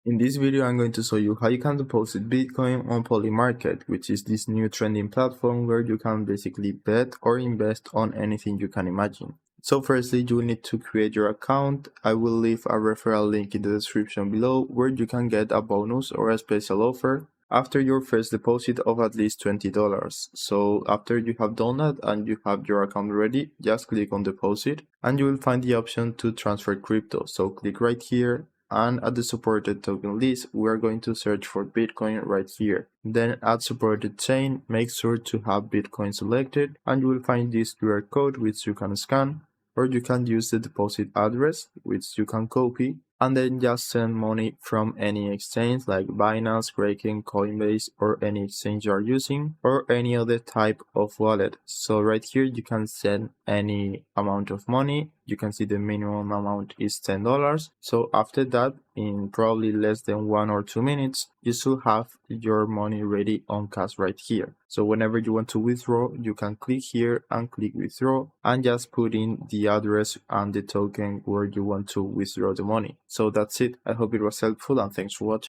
In this video, I'm going to show you how you can deposit Bitcoin on Polymarket, which is this new trending platform where you can basically bet or invest on anything you can imagine. So firstly, you will need to create your account. I will leave a referral link in the description below where you can get a bonus or a special offer after your first deposit of at least $20. So after you have done that and you have your account ready, just click on deposit and you will find the option to transfer crypto. So click right here. And at the supported token list, we are going to search for Bitcoin right here. Then at supported chain, make sure to have Bitcoin selected and you will find this QR code which you can scan, or you can use the deposit address which you can copy and then just send money from any exchange like Binance, Kraken, Coinbase, or any exchange you are using, or any other type of wallet. So right here you can send any amount of money. You can see the minimum amount is $10. So after that, in probably less than 1 or 2 minutes, you should have your money ready on cash right here. So whenever you want to withdraw, you can click here and click withdraw and just put in the address and the token where you want to withdraw the money. So that's it. I hope it was helpful and thanks for watching.